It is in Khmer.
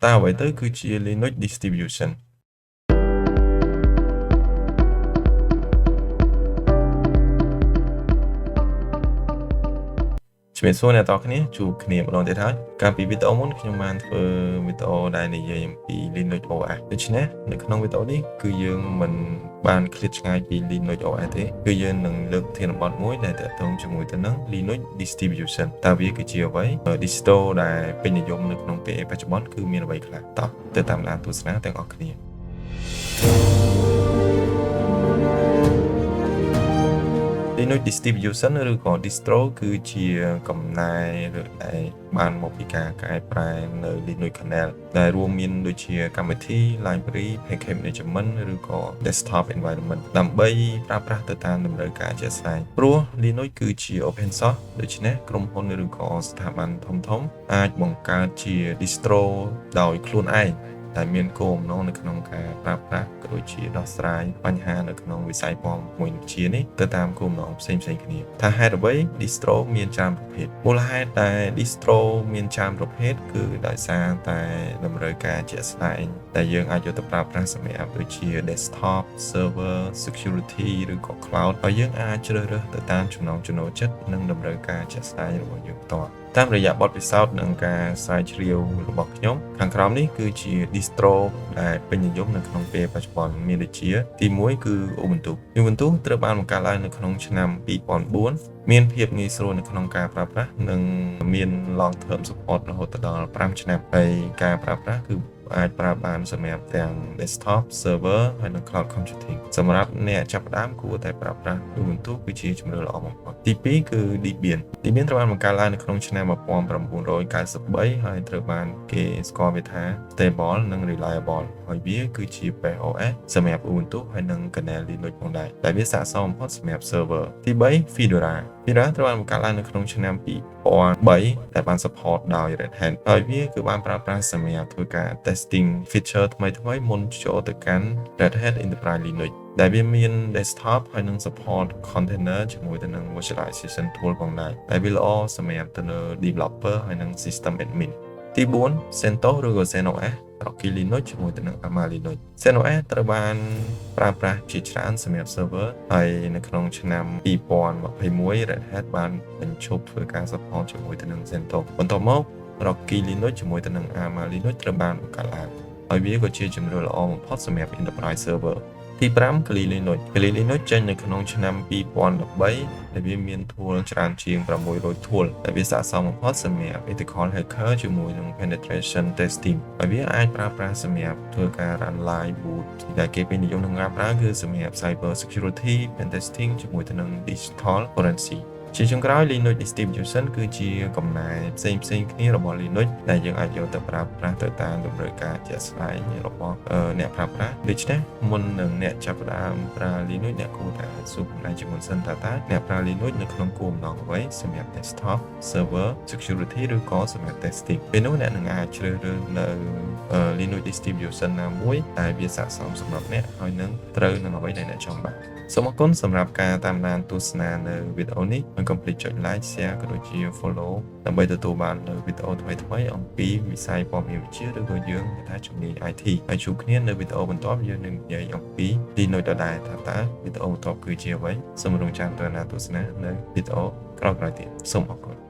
តើអ្វីទៅគឺជា Linux distribution ជំរាបសួរអ្នកនរគ្នាជួបគ្នាម្ដងទៀតហើយកាលពីវីដេអូមុនខ្ញុំបានធ្វើវីដេអូដែលនិយាយអំពី Linux OS ដូច្នេះនៅក្នុងវីដេអូនេះគឺយើងមិនបានឃ្លាតឆ្ងាយពី Linux OS ទេគឺយើងនឹងលើកប្រធានបទមួយដែលទាក់ទងជាមួយទៅនឹង Linux distribution តើវាគឺជាអ្វី distro ដែលពេញនិយមនៅក្នុងពេលបច្ចុប្បន្នគឺមានអ្វីខ្លះតោះទៅតាមដានទស្សនាទាំងអស់គ្នា Linux distribution ឬក៏ distro គឺជាកំណែដែលបានមកពីការកែប្រែនៅ Linux kernel ដែលរួមមានដូចជាកម្មវិធី library package management ឬក៏ desktop environment ដើម្បីប្រើប្រាស់ទៅតាមតម្រូវការជាក់ស្ដែងព្រោះ Linux គឺជា open source ដូច្នេះក្រុមហ៊ុនឬក៏ស្ថាប័នធំៗអាចបង្កើតជា distro ដោយខ្លួនឯងដែលមានគោលបំណងនៅក្នុងការប្រើប្រាស់ក៏ដូចជាដោះស្រាយបញ្ហានៅក្នុងវិស័យព័ត៌មានវិទ្យានេះទៅតាមគោលបំណងផ្សេងៗគ្នាថាហេតុអ្វី distro មានច្រើនប្រភេទមូលហេតុដែល distro មានច្រើនប្រភេទគឺដោយសារតែតម្រូវការជាក់ស្ដែងដែលយើងអាចយកទៅប្រើប្រាស់សម្រាប់ដូចជា desktop server security ឬក៏ cloud ហើយយើងអាចជ្រើសរើសទៅតាមចំណង់ចំណូលចិត្តនិងតម្រូវការជាក់ស្ដែងរបស់យើងផ្ទាល់តាមរយៈបទពិសោធន៍និងការស្រាវជ្រាវរបស់ខ្ញុំខាងក្រោមនេះគឺជា distro ដែលពេញនិយមនៅក្នុងពេលបច្ចុប្បន្នមានដូចជាទី1គឺ Ubuntu ត្រូវបានបង្កើតឡើងនៅក្នុងឆ្នាំ2004មានភាពងាយស្រួលនៅក្នុងការប្រើប្រាស់និងមាន long term support រហូតដល់5ឆ្នាំហើយការប្រើប្រាស់គឺអាចប្រើបានសម្រាប់ទាំង desktop server ហើយនិង cloud computing សម្រាប់អ្នកចាប់ផ្ដើមគួរតែប្រើប្រាស់ Ubuntu គឺជាជម្រើសល្អបំផុតទី2គឺ Debian ត្រូវបានបង្កើតឡើងនៅក្នុងឆ្នាំ1993ហើយត្រូវបានគេស្គាល់វាថា stable និង reliable ហើយវាគឺជា base OS សម្រាប់ Ubuntu ហើយនិង kernel Linux ផងដែរដែលវាស័ក្តិសមបំផុតសម្រាប់ server ទី3 Fedora ត្រូវបានបង្កើតឡើងនៅក្នុងឆ្នាំ2003ដែលបាន support ដោយ Red Hat ហើយវាគឺបានប្រើប្រាស់សម្រាប់ធ្វើការ testing feature ថ្មីៗមុនចូលទៅកាន់ Red Hat Enterprise Linux ដែលវាមាន desktop ហើយនិង support container ជាមួយទៅនឹង virtualization tool ផងដែរដែលវាល្អសម្រាប់ទៅលើ developer ហើយនិង system admin ទី4 CentOS ឬក៏ ZenOS Rocky Linux ជាមួយទៅនឹង Arma Linux ZenOS ត្រូវបានប្រើប្រាស់ជាច្រើនសម្រាប់ server ហើយនៅក្នុងឆ្នាំ2021 Red Hat បានបញ្ឈប់ធ្វើការ support ជាមួយទៅនឹង CentOS បន្ទាប់មក Rocky Linux ជាមួយទៅនឹង Arma Linux ត្រូវបានបង្កើតឡើងហើយវាក៏ជាជម្រើសល្អបំផុតសម្រាប់ Enterprise server ទី5 Kali Linux ចេញនៅក្នុងឆ្នាំ2013ដែលវាមាន tool ច្រើនជាង600 tool ដែលវាស័ក្តិសមបំផុតសម្រាប់ ethical hacker ជាមួយនឹង penetration testing ហើយវាអាចប្រើប្រាស់សម្រាប់ធ្វើការ run live boot ដែលគេពេញនិយមក្នុងការប្រើគឺសម្រាប់ cyber security pen testing ជាមួយទៅនឹង digital forensicជាចុងក្រោយ Linux distribution គឺជាកំណែផ្សេងៗគ្នារបស់ Linux ដែលយើងអាចយកទៅប្រើប្រាស់ទៅតាមតម្រូវការជាក់ស្ដែងរបស់អ្នកប្រើប្រាស់ដូច្នេះមុននឹងអ្នកចាប់ផ្ដើមប្រើ Linux អ្នកគួរតែសួរខ្លួនឯងជាមុនសិនតើអ្នកប្រើ Linux នៅក្នុងគោលបំណងអ្វីសម្រាប់ desktop server security ឬក៏សម្រាប់ testing ពេលនោះអ្នកនឹងអាចជ្រើសរើសនៅ Linux distribution ណាមួយដែលវាស័ក្តិសមសម្រាប់អ្នកហើយនឹងត្រូវនឹងអ្វីដែលអ្នកចង់បានសូមអរគុណសម្រាប់ការតាមដានទស្សនានៅវីដេអូនេះមិនកុំភ្លេចចុច like share ក៏ដូចជា follow ដើម្បីទទួលបាននូវវីដេអូថ្មីៗអំពីវិស័យព័ត៌មានវិទ្យាឬក៏យើងថាជំនាញ IT ហើយជួបគ្នានៅវីដេអូបន្ទាប់យើងនឹងនិយាយអំពី Linux ដដែលថាតើវីដេអូបន្ទាប់គឺជាអ្វីសូមរងចាំទស្សនានៅវីដេអូក្រោយៗទៀតសូមអរគុណ